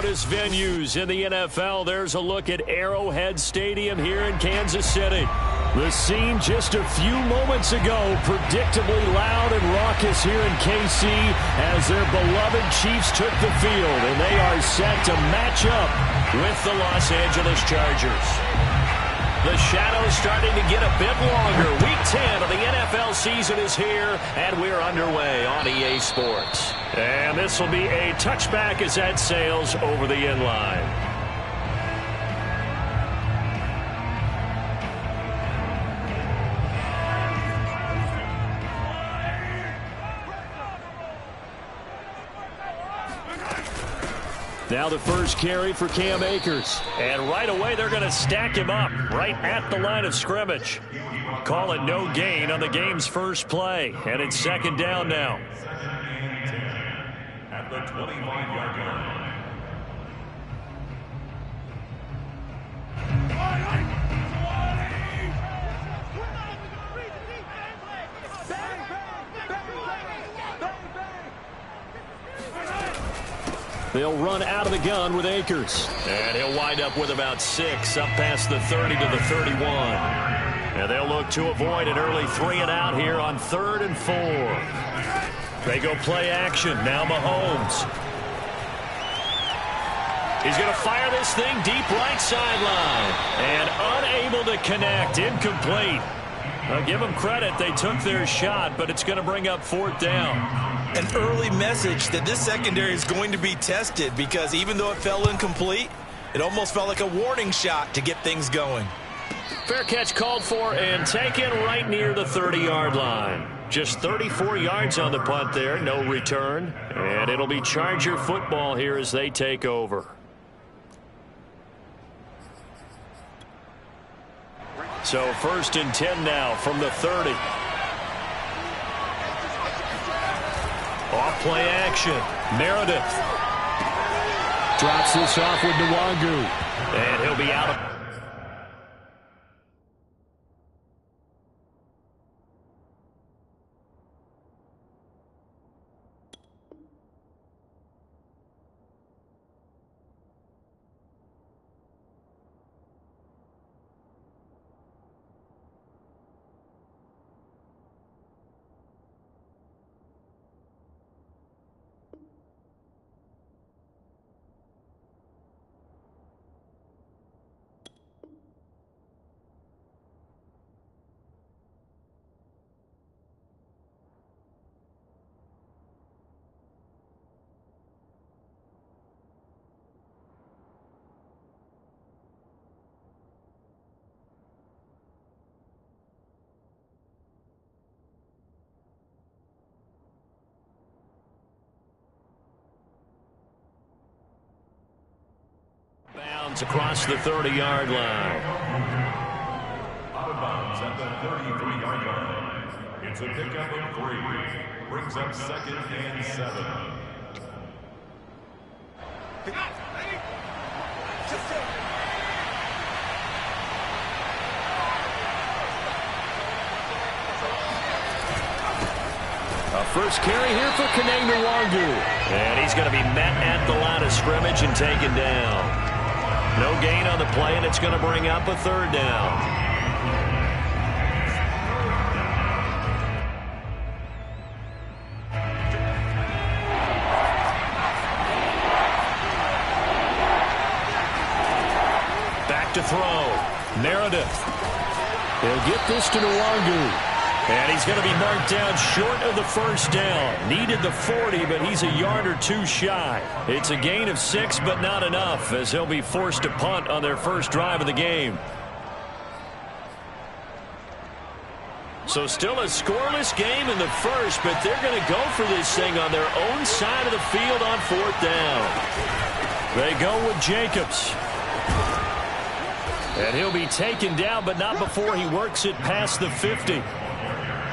loudest venues in the NFL. There's a look at Arrowhead Stadium here in Kansas City. The scene just a few moments ago, predictably loud and raucous here in KC as their beloved Chiefs took the field, and they are set to match up with the Los Angeles Chargers. The shadow's starting to get a bit longer. Week 10 of the NFL season is here, and we're underway on EA Sports. And this will be a touchback as that sails over the end line. Now the first carry for Cam Akers. And right away they're going to stack him up right at the line of scrimmage. Call it no gain on the game's first play. And it's second down now. At the 25-yard line. They'll run out of the gun with Akers. And he'll wind up with about 6 up past the 30 to the 31. And they'll look to avoid an early 3-and-out here on 3rd and 4. They go play action. Now Mahomes. He's going to fire this thing deep right sideline. And unable to connect. Incomplete. I'll give them credit. They took their shot, but it's going to bring up 4th down. An early message that this secondary is going to be tested, because even though it fell incomplete, it almost felt like a warning shot to get things going. Fair catch called for and taken right near the 30-yard line. Just 34 yards on the punt there, no return. And it'll be Charger football here as they take over. So 1st and 10 now from the 30. Off play action. Meredith. Drops this off with Nwangu. And he'll be out of... across the 30-yard line. Out of bounds at the 33-yard line. It's a pickup of 3. Brings up 2nd and 7. A first carry here for Kene Nwangu. And he's going to be met at the line of scrimmage and taken down. No gain on the play, and it's going to bring up a 3rd down. Back to throw. Meredith. He'll get this to Nwangu. And he's going to be marked down short of the 1st down. Needed the 40, but he's a yard or 2 shy. It's a gain of 6, but not enough, as he'll be forced to punt on their first drive of the game. So still a scoreless game in the first, but they're going to go for this thing on their own side of the field on 4th down. They go with Jacobs. And he'll be taken down, but not before he works it past the 50.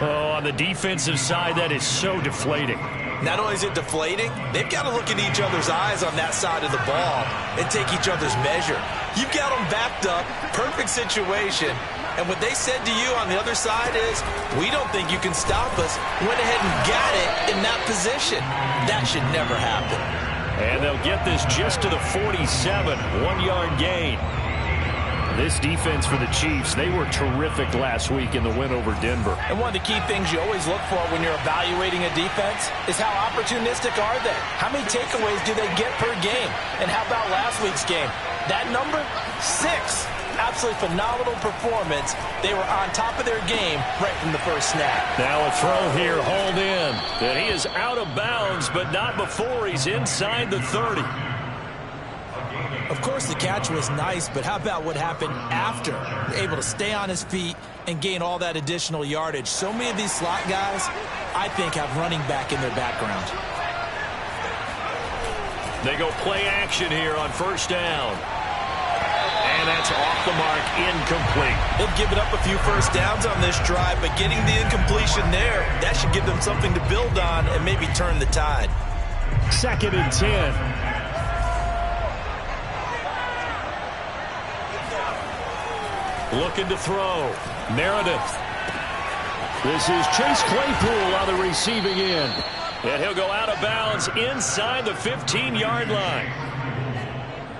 Oh, on the defensive side, that is so deflating. Not only is it deflating, they've got to look in each other's eyes on that side of the ball and take each other's measure. You've got them backed up, perfect situation, and what they said to you on the other side is, we don't think you can stop us. Went ahead and got it in that position. That should never happen. And they'll get this just to the 47, 1-yard gain. This defense for the Chiefs, they were terrific last week in the win over Denver. And one of the key things you always look for when you're evaluating a defense is how opportunistic are they? How many takeaways do they get per game? And how about last week's game? That number, 6. Absolutely phenomenal performance. They were on top of their game right from the first snap. Now a throw here, hauled in. And he is out of bounds, but not before he's inside the 30. Of course, the catch was nice, but how about what happened after? Able to stay on his feet and gain all that additional yardage. So many of these slot guys, I think, have running back in their background. They go play action here on first down. And that's off the mark, incomplete. They've given up a few first downs on this drive, but getting the incompletion there, that should give them something to build on and maybe turn the tide. 2nd and 10. Looking to throw. Meredith. This is Chase Claypool on the receiving end. And he'll go out of bounds inside the 15-yard line.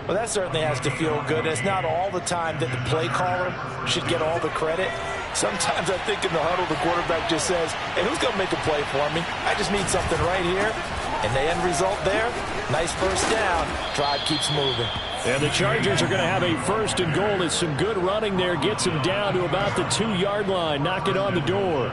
Well, that certainly has to feel good. It's not all the time that the play caller should get all the credit. Sometimes I think in the huddle, the quarterback just says, hey, who's going to make a play for me? I just need something right here. And the end result there, nice first down. Drive keeps moving. And the Chargers are going to have a 1st and goal. As some good running there gets him down to about the 2-yard line. Knock it on the door.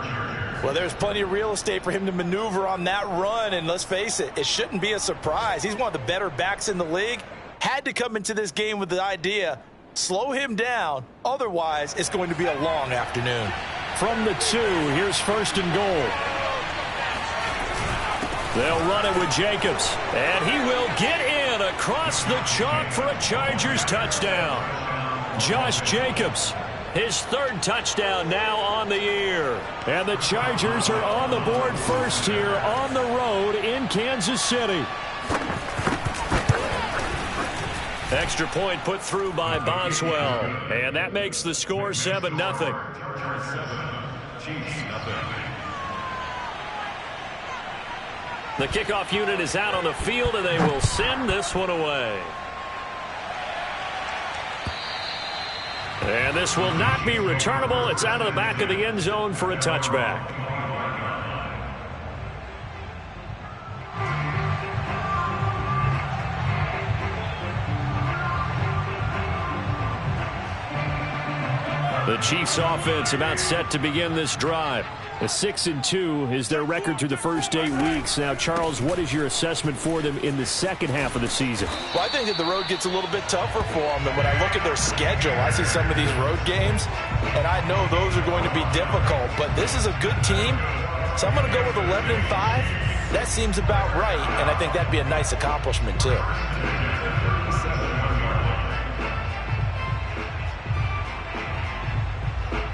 Well, there's plenty of real estate for him to maneuver on that run. And let's face it, it shouldn't be a surprise. He's one of the better backs in the league. Had to come into this game with the idea, slow him down. Otherwise, it's going to be a long afternoon. From the 2, here's 1st and goal. They'll run it with Jacobs. And he will get in across the chalk for a Chargers touchdown. Josh Jacobs, his 3rd touchdown now on the year. And the Chargers are on the board first here on the road in Kansas City. Extra point put through by Boswell. And that makes the score 7-0. The kickoff unit is out on the field, and they will send this one away. And this will not be returnable. It's out of the back of the end zone for a touchback. The Chiefs offense about set to begin this drive. A 6-2 is their record through the first 8 weeks. Now, Charles, what is your assessment for them in the second half of the season? Well, I think that the road gets a little bit tougher for them. And when I look at their schedule, I see some of these road games, and I know those are going to be difficult. But this is a good team, so I'm going to go with 11-5. That seems about right, and I think that'd be a nice accomplishment, too.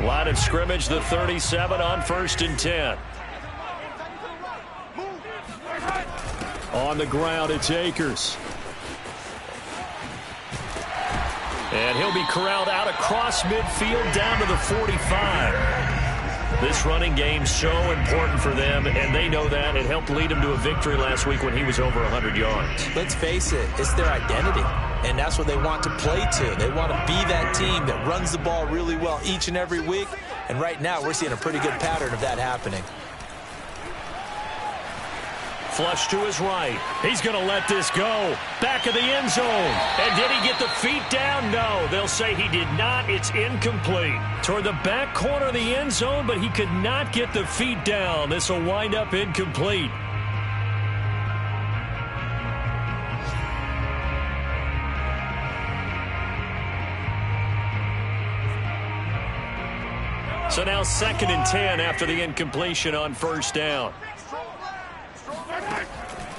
Line of scrimmage, the 37 on 1st and 10. On the ground, it's Akers. And he'll be corralled out across midfield down to the 45. This running game so important for them, and they know that. It helped lead them to a victory last week when he was over 100 yards. Let's face it, it's their identity, and that's what they want to play to. They want to be that team that runs the ball really well each and every week, and right now we're seeing a pretty good pattern of that happening. Flush to his right. He's going to let this go. Back of the end zone. And did he get the feet down? No. They'll say he did not. It's incomplete. Toward the back corner of the end zone, but he could not get the feet down. This will wind up incomplete. So now 2nd and 10 after the incompletion on first down.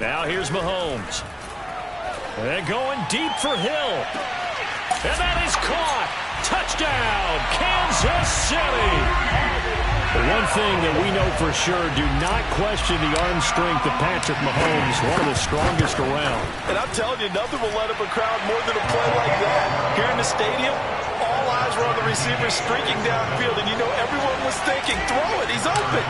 Now here's Mahomes. And going deep for Hill. And that is caught. Touchdown, Kansas City. One thing that we know for sure, do not question the arm strength of Patrick Mahomes, one of the strongest around. And I'm telling you, nothing will light up a crowd more than a play like that. Here in the stadium, all eyes eyes were on the receiver streaking downfield, and you know everyone was thinking, throw it, he's open.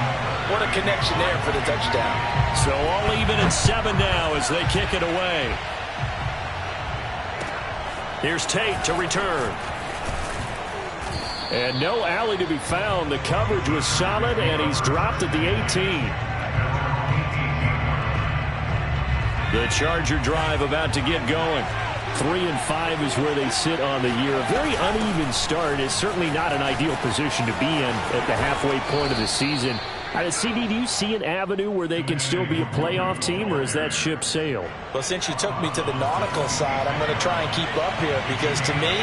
What a connection there for the touchdown. So all even at 7 now as they kick it away. Here's Tate to return. And no alley to be found. The coverage was solid, and he's dropped at the 18. The Charger drive about to get going. 3-5 is where they sit on the year. A very uneven start is certainly not an ideal position to be in at the halfway point of the season. CD, do you see an avenue where they can still be a playoff team, or is that ship sailed? Well, since you took me to the nautical side, I'm going to try and keep up here because, to me,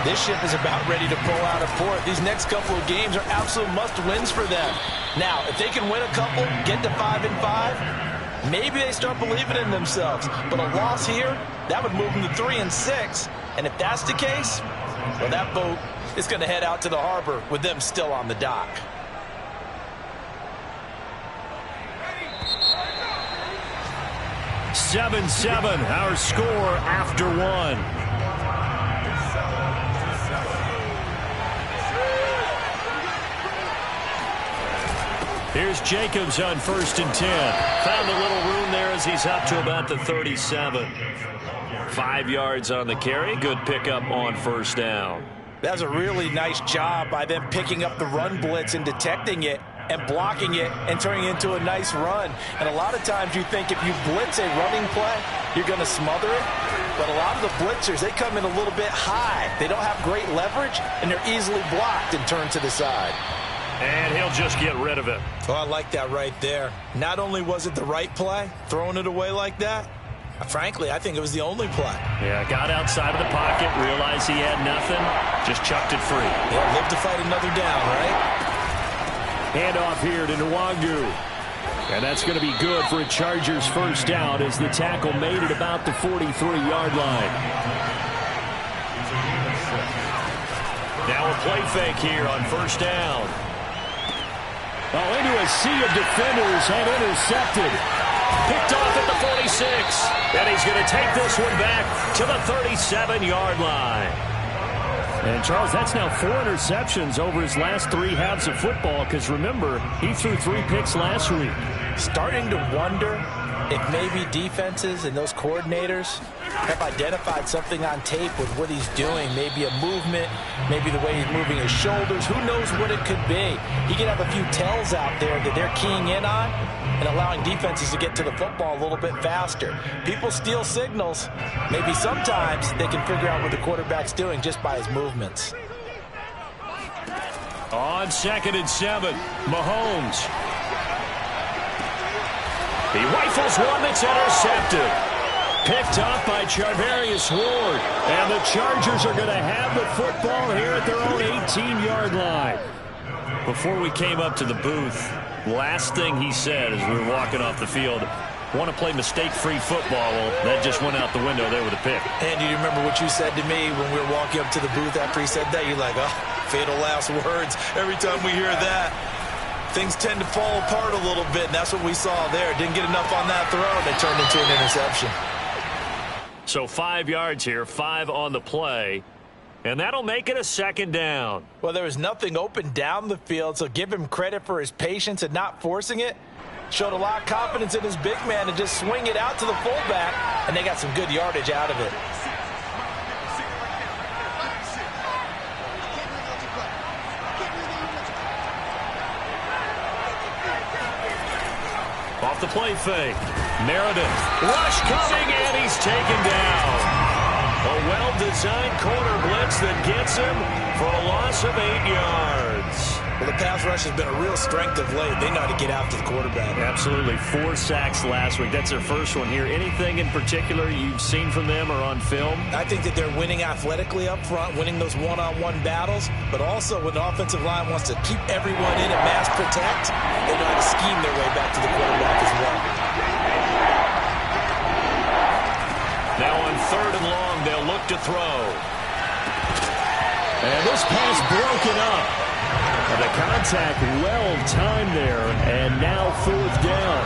this ship is about ready to pull out of port. These next couple of games are absolute must-wins for them. Now, if they can win a couple, get to 5-5, maybe they start believing in themselves. But a loss here, that would move them to 3-6. And if that's the case, well, that boat is going to head out to the harbor with them still on the dock. 7-7, our score after 1. Here's Jacobs on 1st and 10. Found a little room there as he's up to about the 37. 5 yards on the carry. Good pickup on 1st down. That's a really nice job by them picking up the run blitz and detecting it and blocking it and turning it into a nice run. And a lot of times you think if you blitz a running play, you're going to smother it. But a lot of the blitzers, they come in a little bit high. They don't have great leverage, and they're easily blocked and turned to the side. And he'll just get rid of it. Oh, I like that right there. Not only was it the right play, throwing it away like that, frankly, I think it was the only play. Yeah, got outside of the pocket, realized he had nothing, just chucked it free. Yeah, live to fight another down, right? Handoff here to Nwangu. And that's going to be good for a Chargers 1st down as the tackle made it about the 43-yard line. Now a play fake here on 1st down. Oh, into a sea of defenders and intercepted. Picked off at the 46. And he's going to take this one back to the 37-yard line. And, Charles, that's now 4 interceptions over his last 3 halves of football because, remember, he threw 3 picks last week. Starting to wonder if maybe defenses and those coordinators have identified something on tape with what he's doing. Maybe a movement, maybe the way he's moving his shoulders. Who knows what it could be? He could have a few tells out there that they're keying in on and allowing defenses to get to the football a little bit faster. People steal signals. Maybe sometimes they can figure out what the quarterback's doing just by his movements. On 2nd and 7, Mahomes. He rifles one that's intercepted. Picked off by Charvarius Ward. And the Chargers are going to have the football here at their own 18-yard line. Before we came up to the booth, last thing he said as we were walking off the field, want to play mistake-free football. Well, that just went out the window there with a pick. And you remember what you said to me when we were walking up to the booth after he said that? You're like, oh, fatal last words. Every time we hear that, things tend to fall apart a little bit, and that's what we saw there. Didn't get enough on that throw, and it turned into an interception. So 5 yards here, 5 on the play, and that'll make it a 2nd down. Well, there was nothing open down the field, so give him credit for his patience and not forcing it. Showed a lot of confidence in his big man to just swing it out to the fullback, and they got some good yardage out of it. Off the play fake. Meredith. Rush coming, and he's taken down. A well-designed corner blitz that gets him for a loss of 8 yards. Well, the pass rush has been a real strength of late. They know how to get after the quarterback. Absolutely. 4 sacks last week. That's their first one here. Anything in particular you've seen from them or on film? I think that they're winning athletically up front, winning those one-on-one battles, but also when the offensive line wants to keep everyone in and mass protect, they know how to scheme their way back to the quarterback as well. Now on 3rd and long, they'll look to throw. And this pass broken up. And the contact well-timed there, and now 4th down.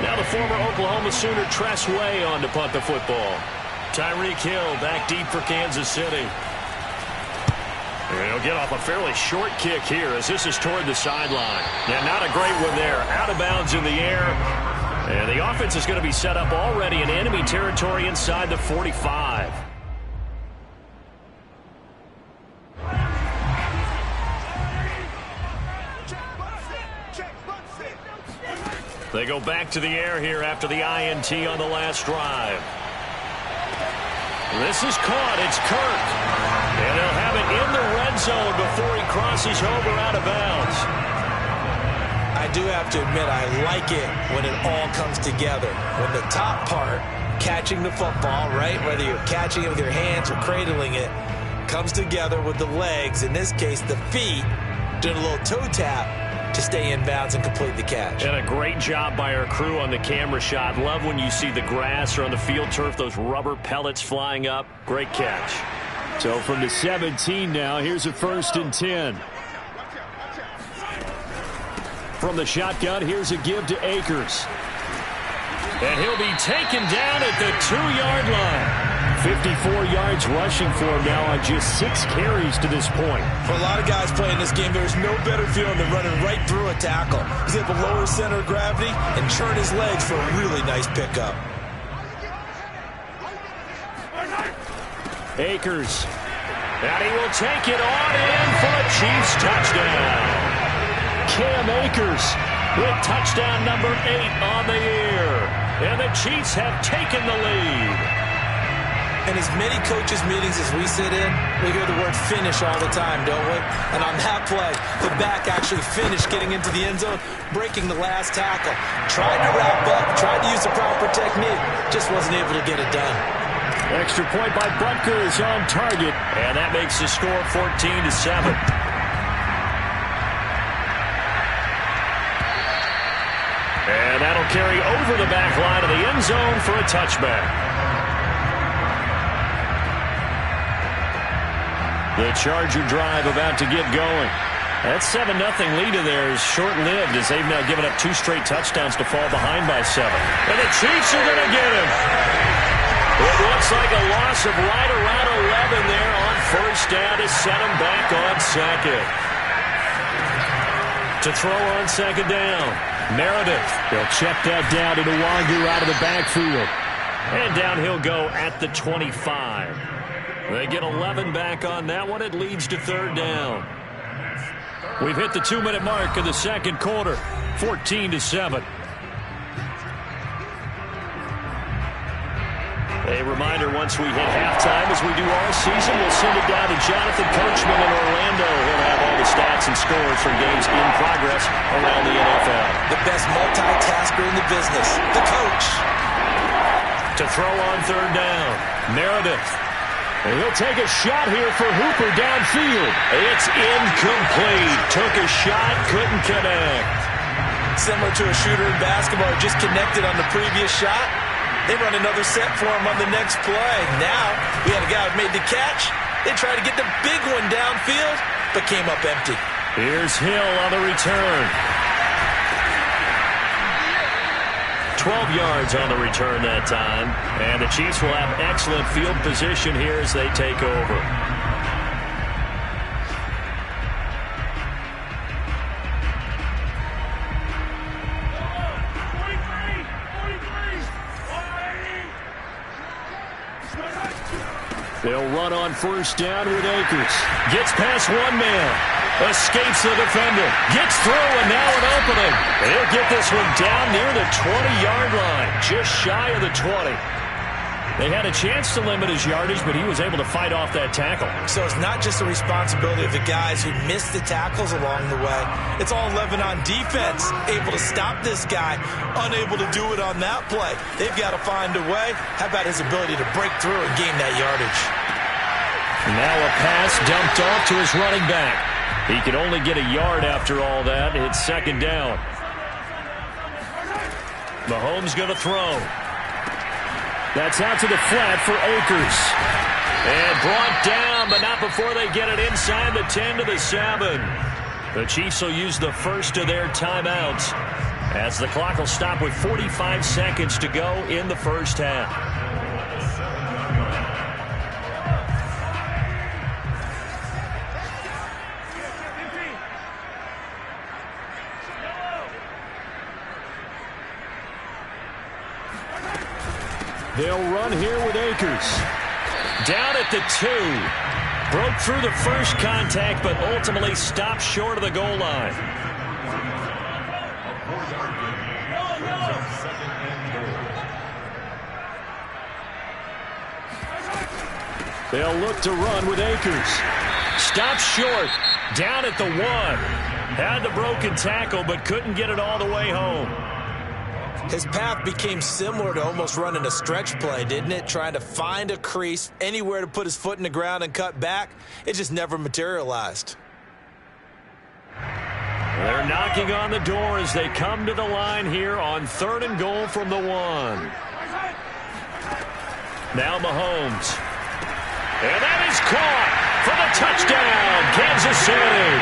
Now the former Oklahoma Sooner Tress Way on to punt the football. Tyreek Hill back deep for Kansas City. He'll get off a fairly short kick here as this is toward the sideline. Yeah, not a great one there. Out of bounds in the air. And the offense is going to be set up already in enemy territory inside the 45. They go back to the air here after the INT on the last drive. This is caught. It's Kirk. And they'll have it in the red zone before he crosses over out of bounds. I do have to admit, I like it when it all comes together. When the top part, catching the football, right, whether you're catching it with your hands or cradling it, comes together with the legs, in this case the feet, doing a little toe tap to stay in bounds and complete the catch. And a great job by our crew on the camera shot. Love when you see the grass or on the field turf, those rubber pellets flying up. Great catch. So from the 17 now, here's a 1st and 10. From the shotgun, here's a give to Akers. And he'll be taken down at the 2-yard line. 54 yards rushing for him now on just 6 carries to this point. For a lot of guys playing this game, there's no better feeling than running right through a tackle. He's able to lower his center of gravity and churn his legs for a really nice pickup. Akers. And he will take it on in for a Chiefs touchdown. Cam Akers with touchdown number 8 on the year. And the Chiefs have taken the lead. In as many coaches' meetings as we sit in, we hear the word finish all the time, don't we? And on that play, the back actually finished getting into the end zone, breaking the last tackle. Tried to wrap up, tried to use the proper technique, just wasn't able to get it done. Extra point by Butker is on target, and that makes the score 14-7. And that'll carry over the back line of the end zone for a touchback. The Charger drive about to get going. That 7-0 lead of theirs is short-lived as they've now given up 2 straight touchdowns to fall behind by 7. And the Chiefs are going to get him. It looks like a loss of right around 11 there on 1st down to set him back on 2nd. To throw on 2nd down, Meredith. They'll check that down to Nwangu out of the backfield. And down he'll go at the 25. They get 11 back on that one. It leads to 3rd down. We've hit the 2-minute mark of the 2nd quarter. 14-7. A reminder, once we hit halftime, as we do all season, we'll send it down to Jonathan Coachman in Orlando. He'll have all the stats and scores from games in progress around the NFL. The best multitasker in the business, the coach. To throw on 3rd down, Meredith. And he'll take a shot here for Hooper downfield. It's incomplete. Took a shot, couldn't connect. Similar to a shooter in basketball who just connected on the previous shot. They run another set for him on the next play. Now, we had a guy who made the catch. They tried to get the big one downfield, but came up empty. Here's Hill on the return. 12 yards on the return that time. And the Chiefs will have excellent field position here as they take over. They'll run on 1st down with Akers. Gets past one man. Escapes the defender. Gets through, and now an opening. He'll get this one down near the 20-yard line. Just shy of the 20. They had a chance to limit his yardage, but he was able to fight off that tackle. So it's not just the responsibility of the guys who missed the tackles along the way. It's all 11 on defense, able to stop this guy, unable to do it on that play. They've got to find a way. How about his ability to break through and gain that yardage? Now a pass dumped off to his running back. He could only get a yard after all that. It's 2nd down. Mahomes going to throw. That's out to the flat for Akers. And brought down, but not before they get it inside the 10 to the 7. The Chiefs will use the first of their timeouts as the clock will stop with 45 seconds to go in the 1st half. They'll run here with Akers. Down at the 2. Broke through the first contact, but ultimately stopped short of the goal line. They'll look to run with Akers. Stopped short. Down at the 1. Had the broken tackle, but couldn't get it all the way home. His path became similar to almost running a stretch play, didn't it? Trying to find a crease, anywhere to put his foot in the ground and cut back. It just never materialized. They're knocking on the door as they come to the line here on 3rd and goal from the 1. Now Mahomes. And that is caught for the touchdown, Kansas City.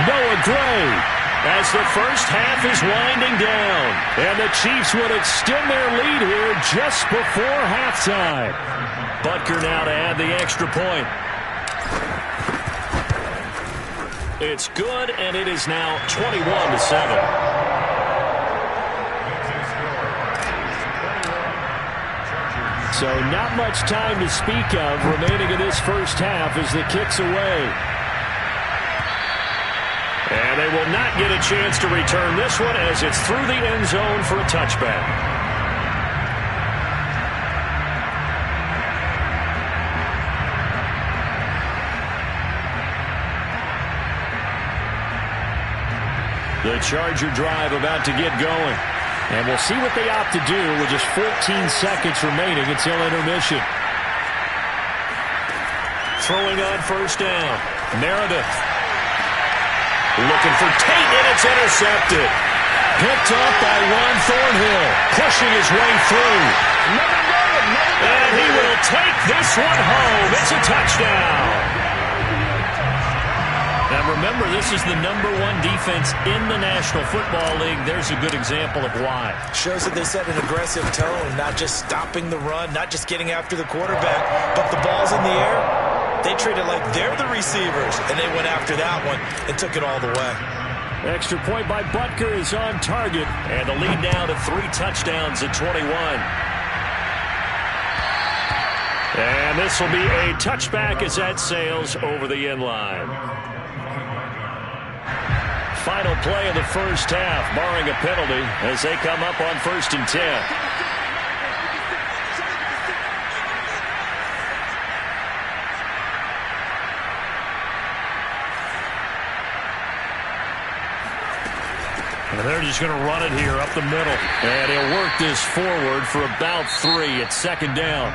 Noah Gray. As the first half is winding down, and the Chiefs would extend their lead here just before halftime. Butker now to add the extra point. It's good, and it is now 21-7. So not much time to speak of remaining in this first half as the kick's away. And they will not get a chance to return this one as it's through the end zone for a touchback. The Charger drive about to get going. And we'll see what they opt to do with just 14 seconds remaining until intermission. Throwing on first down. Meredith. Looking for Tate, and it's intercepted. Picked up by Juan Thornhill, pushing his way through. And he will take this one home. It's a touchdown. Now remember, this is the #1 defense in the National Football League. There's a good example of why. Shows that they set an aggressive tone, not just stopping the run, not just getting after the quarterback, but the ball's in the air. They treat it like they're the receivers, and they went after that one and took it all the way. Extra point by Butker is on target, and the lead now to 3 touchdowns at 21. And this will be a touchback as that sails over the end line. Final play of the first half, barring a penalty, as they come up on 1st and 10. And they're just going to run it here up the middle. And he'll work this forward for about 3 at 2nd down.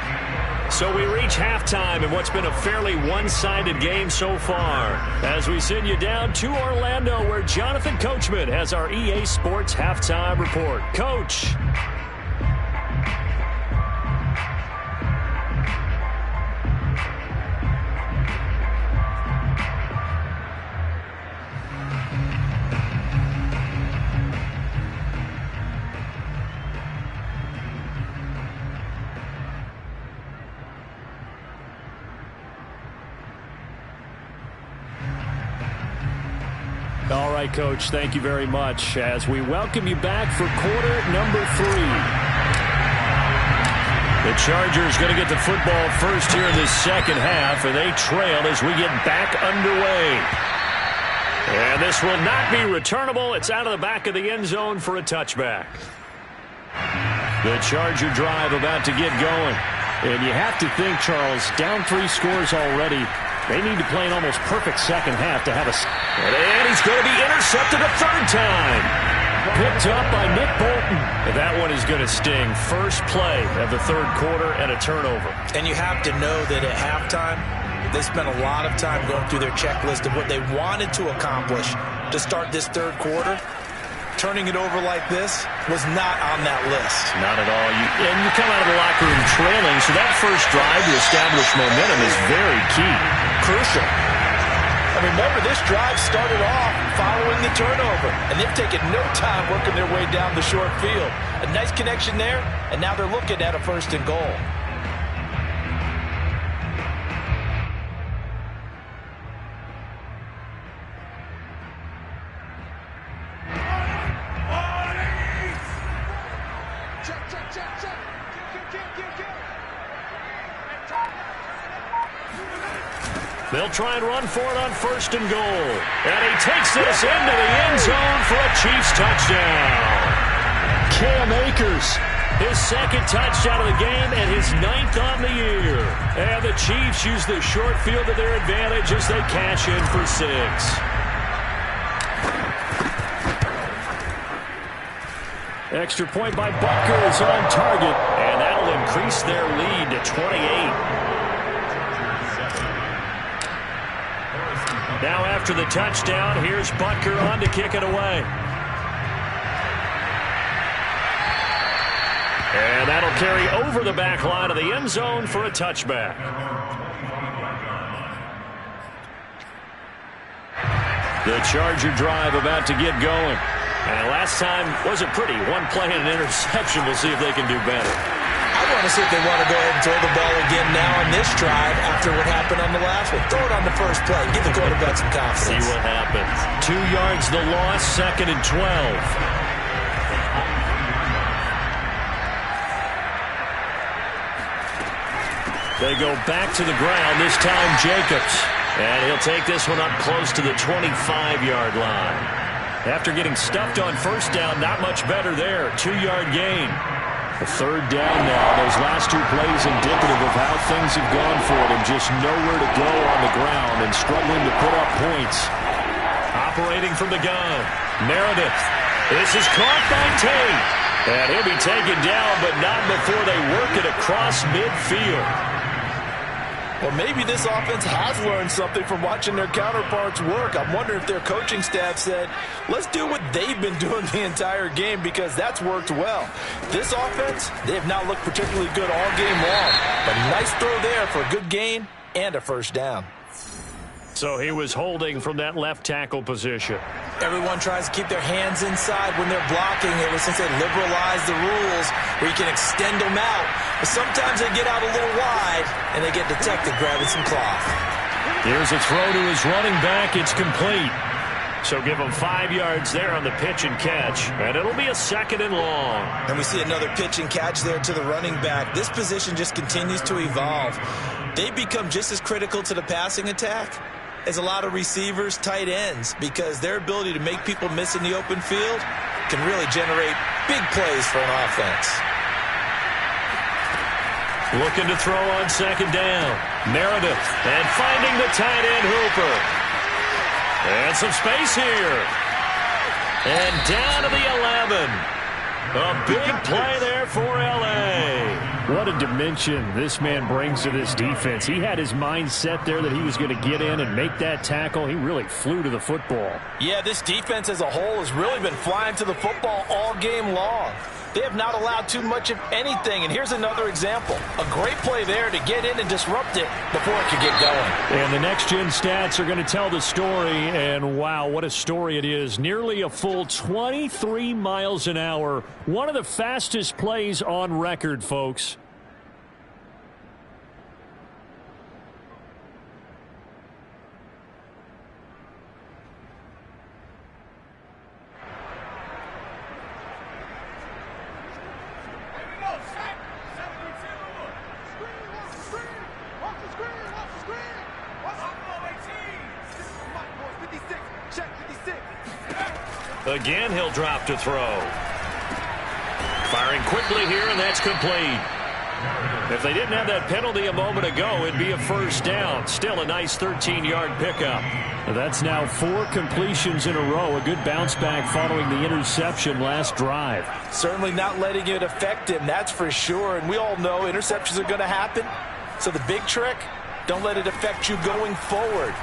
So we reach halftime in what's been a fairly one-sided game so far. As we send you down to Orlando, where Jonathan Coachman has our EA Sports Halftime Report. Coach. All right, Coach, thank you very much as we welcome you back for quarter number 3. The Chargers going to get the football first here in the second half, and they trail as we get back underway. And this will not be returnable. It's out of the back of the end zone for a touchback. The Charger drive about to get going. And you have to think, Charles, down 3 scores already. They need to play an almost perfect second half to have a... And he's going to be intercepted a 3rd time. Picked up by Nick Bolton. That one is going to sting. First play of the 3rd quarter and a turnover. And you have to know that at halftime, they spent a lot of time going through their checklist of what they wanted to accomplish to start this 3rd quarter. Turning it over like this was not on that list. Not at all. And you come out of the locker room trailing, so that first drive to establish momentum is very key. Crucial. And remember, this drive started off following the turnover, and they've taken no time working their way down the short field. A nice connection there, and now they're looking at a 1st and goal. Check. They'll try and run for it on 1st and goal. And he takes this into the end zone for a Chiefs touchdown. Cam Akers, his 2nd touchdown of the game and his 9th on the year. And the Chiefs use the short field to their advantage as they cash in for 6. Extra point by Butker is on target, and that'll increase their lead to 28. Now after the touchdown, here's Butker on to kick it away. And that'll carry over the back line of the end zone for a touchback. The Charger drive about to get going. And last time wasn't pretty. One play and an interception. We'll see if they can do better. I want to see if they want to go ahead and throw the ball again now on this drive after what happened on the last one. Throw it on the first play. Give the quarterback some confidence. See what happens. 2 yards the loss, 2nd and 12. They go back to the ground, this time Jacobs. And he'll take this one up close to the 25-yard line. After getting stuffed on 1st down, not much better there. 2-yard gain. The 3rd down now. Those last 2 plays indicative of how things have gone for them. Just nowhere to go on the ground and struggling to put up points. Operating from the gun. Meredith. This is caught by Tate. And he'll be taken down, but not before they work it across midfield. Well, maybe this offense has learned something from watching their counterparts work. I'm wondering if their coaching staff said, let's do what they've been doing the entire game, because that's worked well. This offense, they have not looked particularly good all game long. But nice throw there for a good gain and a 1st down. So he was holding from that left tackle position. Everyone tries to keep their hands inside when they're blocking ever since they liberalized the rules where you can extend them out. But sometimes they get out a little wide and they get detected grabbing some cloth. Here's a throw to his running back. It's complete. So give him 5 yards there on the pitch and catch. And it'll be a 2nd and long. And we see another pitch and catch there to the running back. This position just continues to evolve. They become just as critical to the passing attack as a lot of receivers, tight ends, because their ability to make people miss in the open field can really generate big plays for an offense. Looking to throw on 2nd down. Meredith, and finding the tight end Hooper. And some space here. And down to the 11. A big play there for L.A. What a dimension this man brings to this defense. He had his mind set there that he was going to get in and make that tackle. He really flew to the football. Yeah, this defense as a whole has really been flying to the football all game long. They have not allowed too much of anything, and here's another example. A great play there to get in and disrupt it before it could get going. And the next-gen stats are going to tell the story, and wow, what a story it is. Nearly a full 23 miles an hour. One of the fastest plays on record, folks. Again, he'll drop to throw. Firing quickly here, and that's complete. If they didn't have that penalty a moment ago, it'd be a 1st down. Still a nice 13-yard pickup. That's now 4 completions in a row. A good bounce back following the interception last drive. Certainly not letting it affect him, that's for sure. And we all know interceptions are going to happen. So the big trick, don't let it affect you going forward.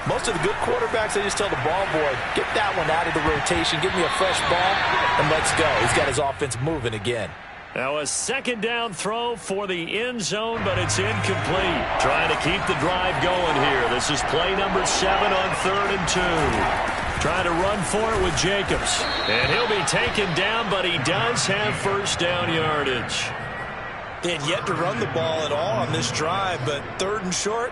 Most of the good quarterbacks, they just tell the ball boy, get that one out of the rotation, give me a fresh ball, and let's go. He's got his offense moving again. Now a 2nd down throw for the end zone, but it's incomplete. Trying to keep the drive going here. This is play number 7 on 3rd and 2. Trying to run for it with Jacobs. And he'll be taken down, but he does have 1st down yardage. They had yet to run the ball at all on this drive, but 3rd and short,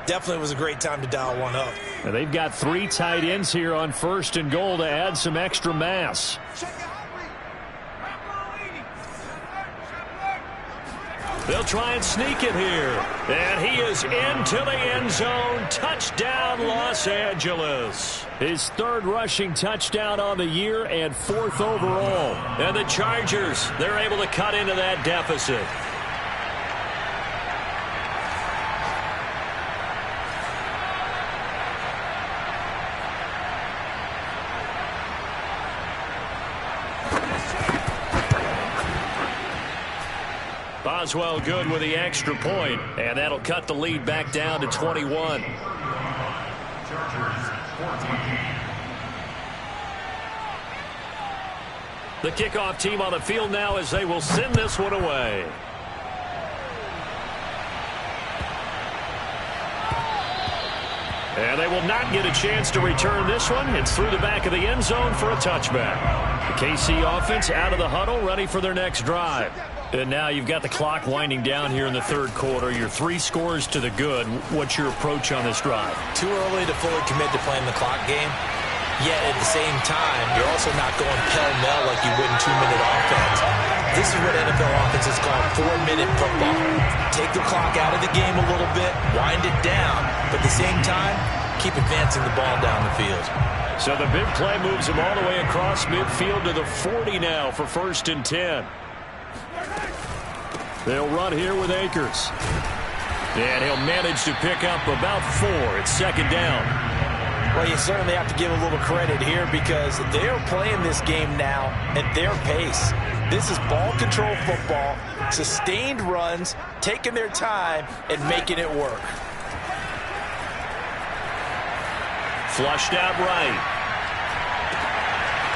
definitely was a great time to dial one up. Now they've got 3 tight ends here on 1st and goal to add some extra mass. They'll try and sneak it here. And he is into the end zone. Touchdown, Los Angeles. His third rushing touchdown on the year and fourth overall. And the Chargers, they're able to cut into that deficit. Boswell good with the extra point, and that'll cut the lead back down to 21. The kickoff team on the field now as they will send this one away. And they will not get a chance to return this one. It's through the back of the end zone for a touchback. The KC offense out of the huddle, ready for their next drive. And now you've got the clock winding down here in the third quarter. You're 3 scores to the good. What's your approach on this drive? Too early to fully commit to playing the clock game. Yet at the same time, you're also not going pell-mell like you would in 2-minute offense. This is what NFL offenses call 4-minute football. Take the clock out of the game a little bit, wind it down, but at the same time, keep advancing the ball down the field. So the big play moves him all the way across midfield to the 40 now for 1st and 10. They'll run here with Akers. And he'll manage to pick up about 4. It's 2nd down. Well, you certainly have to give a little credit here because they're playing this game now at their pace. This is ball control football, sustained runs, taking their time, and making it work. Flushed out right.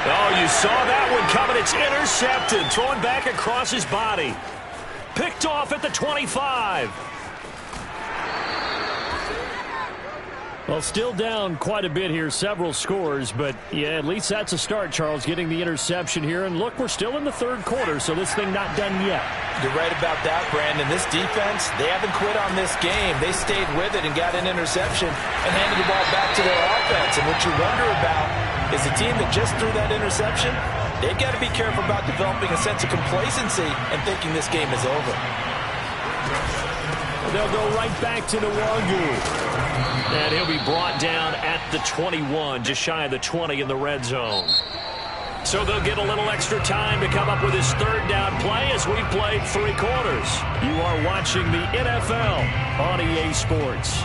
Oh, you saw that one coming. It's intercepted. Thrown back across his body. Picked off at the 25. Well, still down quite a bit here, several scores, but yeah, at least that's a start, Charles, getting the interception here. And look, we're still in the third quarter, so this thing not done yet. You're right about that, Brandon. This defense, they haven't quit on this game. They stayed with it and got an interception and handed the ball back to their offense. And what you wonder about is the team that just threw that interception, they've got to be careful about developing a sense of complacency and thinking this game is over. They'll go right back to Nwangu. And he'll be brought down at the 21, just shy of the 20 in the red zone. So they'll get a little extra time to come up with his 3rd down play as we've played 3 quarters. You are watching the NFL on EA Sports.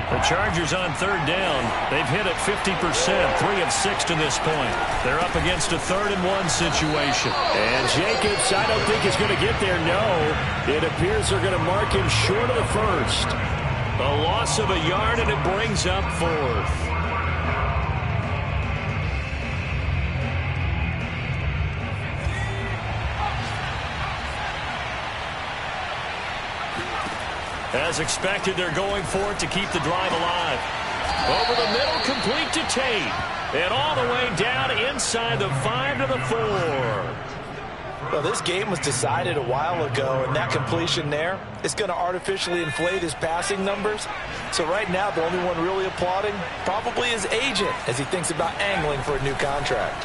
The Chargers on 3rd down. They've hit it 50%, 3 of 6 to this point. They're up against a 3rd and 1 situation. And Jacobs, I don't think is going to get there. No, it appears they're going to mark him short of the 1st. A loss of a yard, and it brings up 4th. As expected, they're going for it to keep the drive alive. Over the middle, complete to Tate. And all the way down inside the 5 to the 4. Well, this game was decided a while ago, and that completion there is going to artificially inflate his passing numbers. So right now, the only one really applauding probably his agent as he thinks about angling for a new contract.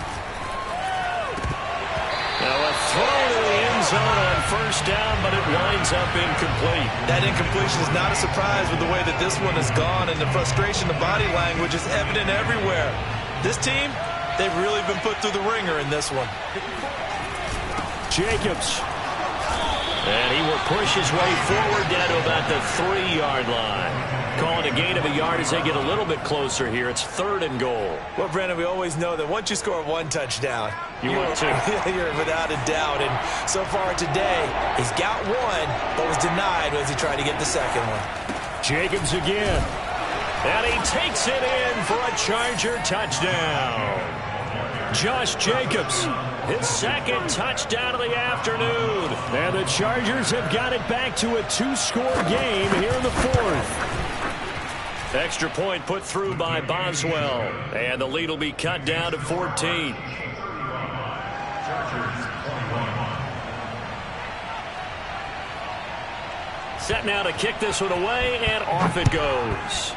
Now a throw to the end zone on 1st down, but it winds up incomplete. That incompletion is not a surprise with the way that this one has gone, and the frustration, the body language is evident everywhere. This team, they've really been put through the ringer in this one. Jacobs. And he will push his way forward down to about the 3-yard line. Calling a gain of a yard as they get a little bit closer here. It's 3rd and goal. Well, Brandon, we always know that once you score 1 touchdown, you're without a doubt. And so far today, he's got 1, but was denied as he tried to get the 2nd one. Jacobs again. And he takes it in for a Charger touchdown. Josh Jacobs, his 2nd touchdown of the afternoon. And the Chargers have got it back to a 2-score game here in the 4th. Extra point put through by Boswell. And the lead will be cut down to 14. Set now to kick this one away, and off it goes.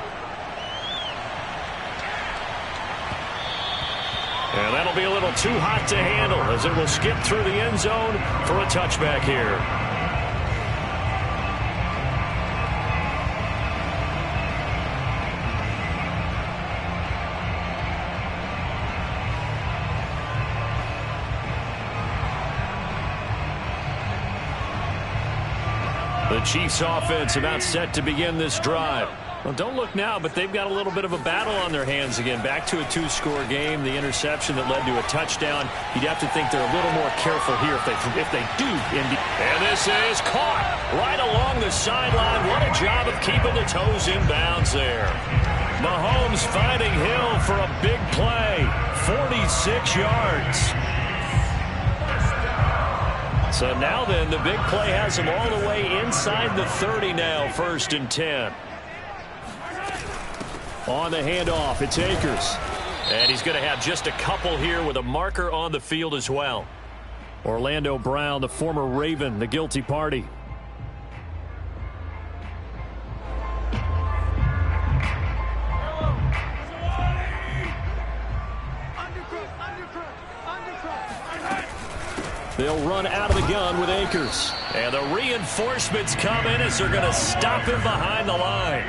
And that'll be a little too hot to handle as it will skip through the end zone for a touchback here. The Chiefs offense about set to begin this drive. Well, don't look now, but they've got a little bit of a battle on their hands again. Back to a 2-score game. The interception that led to a touchdown. You'd have to think they're a little more careful here if they do. And this is caught right along the sideline. What a job of keeping the toes in bounds there. Mahomes finding Hill for a big play. 46 yards. So now then, the big play has him all the way inside the 30 now, 1st and 10. On the handoff, it's Akers. And he's going to have just a couple here with a marker on the field as well. Orlando Brown, the former Raven, the guilty party. They'll run out of the gun with Akers. And the reinforcements come in as they're going to stop him behind the line.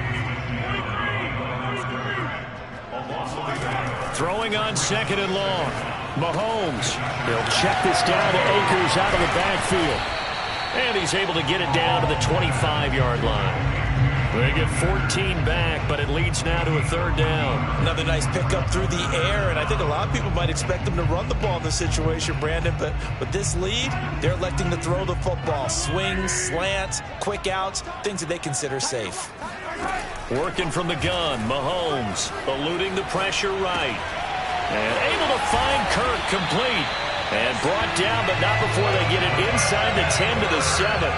Throwing on 2nd and long. Mahomes. He'll check this down to Akers out of the backfield. And he's able to get it down to the 25-yard line. They get 14 back, but it leads now to a 3rd down. Another nice pickup through the air, and I think a lot of people might expect them to run the ball in this situation, Brandon, but with this lead, they're electing to throw the football. Swings, slants, quick outs, things that they consider safe. Working from the gun, Mahomes eluding the pressure right. And able to find Kirk complete. And brought down, but not before they get it inside the 10 to the 7.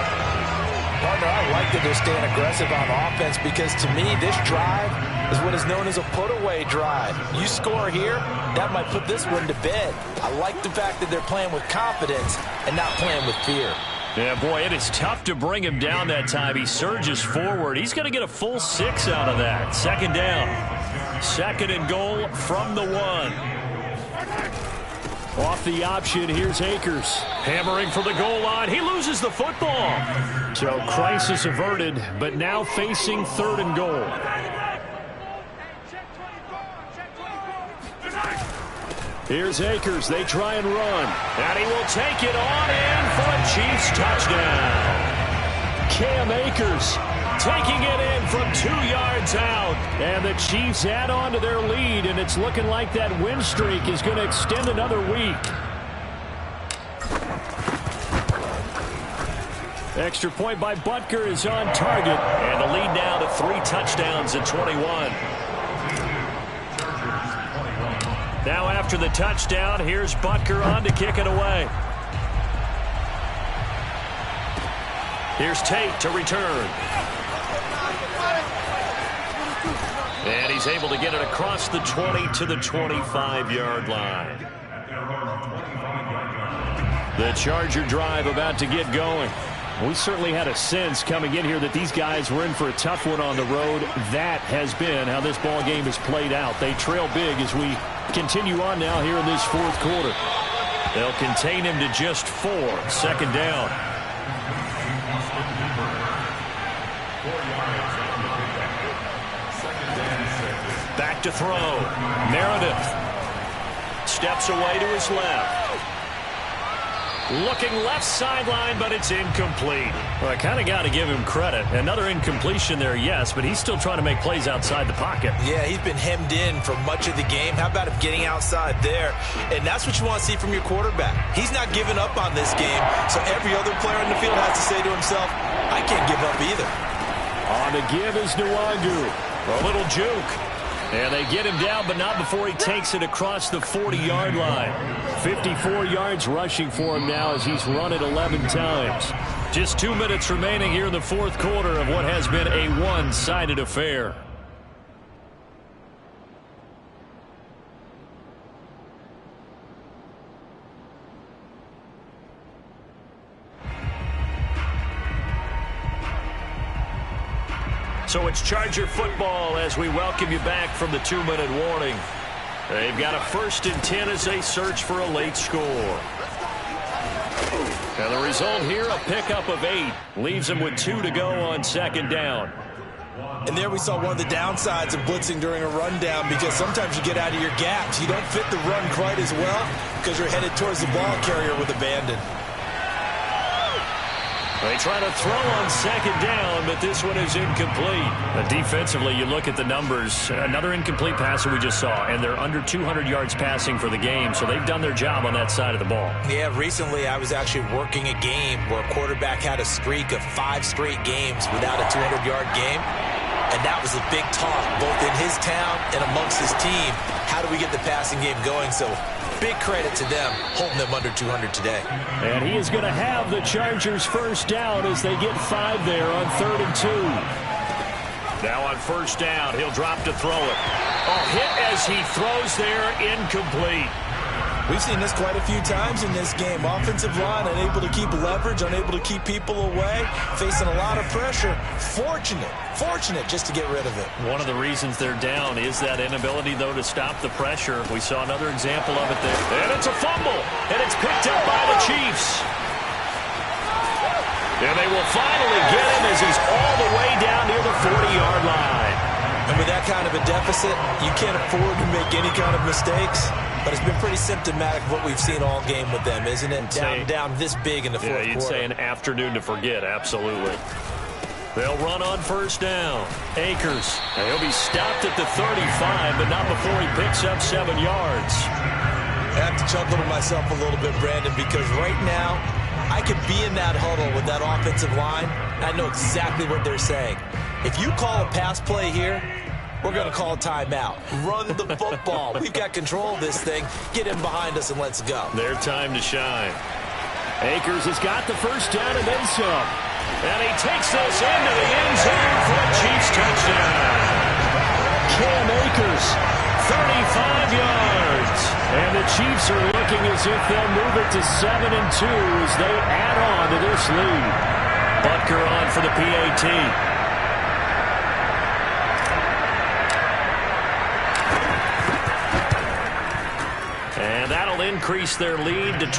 Partner, I like that they're staying aggressive on offense because to me, this drive is what is known as a put-away drive. You score here, that might put this one to bed. I like the fact that they're playing with confidence and not playing with fear. Yeah, boy, it is tough to bring him down that time. He surges forward. He's going to get a full 6 out of that. 2nd down. 2nd and goal from the 1. Off the option, here's Akers. Hammering for the goal line. He loses the football. So crisis averted, but now facing 3rd and goal. Here's Akers. They try and run. And he will take it on in for a Chiefs touchdown. Cam Akers taking it in from 2 yards out. And the Chiefs add on to their lead, and it's looking like that win streak is going to extend another week. Extra point by Butker is on target. And the lead now to 3 touchdowns at 21. Now after the touchdown, here's Butker on to kick it away. Here's Tate to return. And he's able to get it across the 20 to the 25-yard line. The Charger drive about to get going. We certainly had a sense coming in here that these guys were in for a tough one on the road. That has been how this ball game has played out. They trail big as we continue on now here in this 4th quarter. They'll contain him to just 4. 2nd down. Back to throw. Meredith steps away to his left. Looking left sideline, but it's incomplete. Well, I kind of got to give him credit. Another incompletion there, yes, but he's still trying to make plays outside the pocket. Yeah, he's been hemmed in for much of the game. How about him getting outside there? And that's what you want to see from your quarterback. He's not giving up on this game, so every other player in the field has to say to himself, I can't give up either. On the give is Nwangu. A little juke. And they get him down, but not before he takes it across the 40-yard line. 54 yards rushing for him now as he's run it 11 times. Just 2 minutes remaining here in the 4th quarter of what has been a one-sided affair. So it's Charger football as we welcome you back from the 2-minute warning. They've got a 1st and 10 as they search for a late score. And the result here, a pickup of 8. Leaves them with 2 to go on 2nd down. And there we saw one of the downsides of blitzing during a rundown, because sometimes you get out of your gaps. You don't fit the run quite as well because you're headed towards the ball carrier with abandon. They try to throw on second down, but this one is incomplete. Defensively, you look at the numbers. Another incomplete pass that we just saw, and they're under 200 yards passing for the game, so they've done their job on that side of the ball. Yeah, recently I was actually working a game where a quarterback had a streak of 5 straight games without a 200-yard game. And that was a big talk, both in his town and amongst his team. How do we get the passing game going? So big credit to them, holding them under 200 today. And he is going to have the Chargers first down as they get 5 there on 3rd and 2. Now on first down, he'll drop to throw it. Oh, hit as he throws there, incomplete. We've seen this quite a few times in this game. Offensive line unable to keep leverage, unable to keep people away, facing a lot of pressure. Fortunate just to get rid of it. One of the reasons they're down is that inability, though, to stop the pressure. We saw another example of it there. And it's a fumble, and it's picked up by the Chiefs. And they will finally get him as he's all the way down near the 40-yard line. And with that kind of a deficit, you can't afford to make any kind of mistakes. But it's been pretty symptomatic of what we've seen all game with them, isn't it? Down this big in the fourth quarter. Yeah, you'd say an afternoon to forget, absolutely. They'll run on first down. Akers. And he'll be stopped at the 35, but not before he picks up 7 yards. I have to chuckle to myself a little bit, Brandon, because right now I could be in that huddle with that offensive line, and I know exactly what they're saying. If you call a pass play here, we're going to call a timeout. Run the football. We've got control of this thing. Get in behind us and let's go. Their time to shine. Akers has got the first down and then some. And he takes this into the end zone for a Chiefs touchdown. Cam Akers, 35 yards. And the Chiefs are looking as if they'll move it to 7-2 as they add on to this lead. Butker on for the PAT. And that'll increase their lead to 28.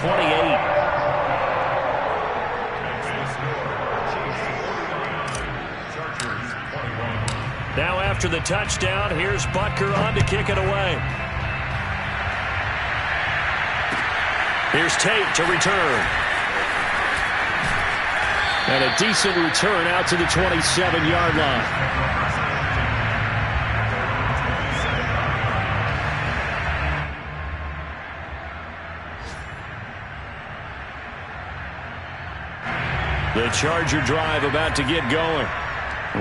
Now after the touchdown, here's Butker on to kick it away. Here's Tate to return. And a decent return out to the 27-yard line. The Charger drive about to get going.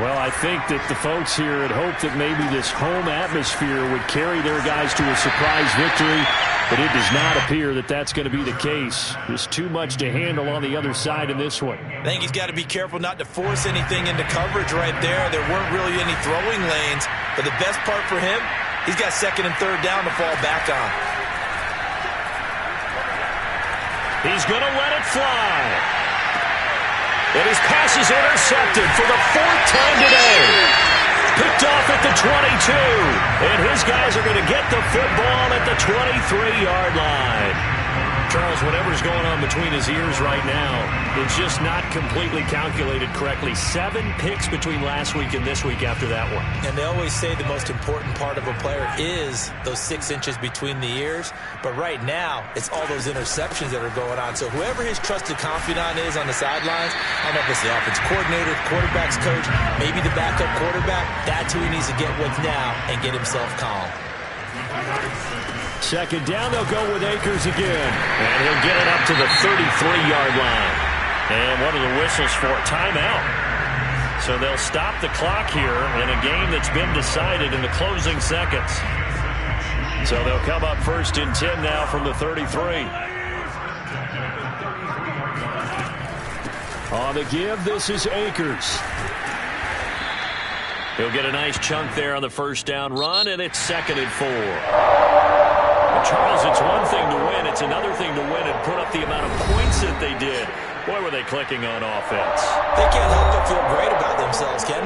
Well, I think that the folks here had hoped that maybe this home atmosphere would carry their guys to a surprise victory, but it does not appear that that's going to be the case. There's too much to handle on the other side in this one. I think he's got to be careful not to force anything into coverage right there. There weren't really any throwing lanes, but the best part for him, he's got 2nd and 3rd down to fall back on. He's going to let it fly. And his pass is intercepted for the 4th time today. Picked off at the 22. And his guys are going to get the football at the 23-yard line. Charles, whatever's going on between his ears right now, it's just not completely calculated correctly. 7 picks between last week and this week after that one. And they always say the most important part of a player is those 6 inches between the ears. But right now, it's all those interceptions that are going on. So whoever his trusted confidant is on the sidelines, I don't know if it's the offensive coordinator, the quarterback's coach, maybe the backup quarterback, that's who he needs to get with now and get himself calm. 2nd down, they'll go with Akers again. And he'll get it up to the 33-yard line. And what are the whistles for? Timeout. So they'll stop the clock here in a game that's been decided in the closing seconds. So they'll come up 1st and 10 now from the 33. On the give, this is Akers. He'll get a nice chunk there on the 1st down run, and it's 2nd and 4. Charles, it's one thing to win. It's another thing to win and put up the amount of points that they did. Boy, were they clicking on offense. They can't help but feel great about themselves, Ken.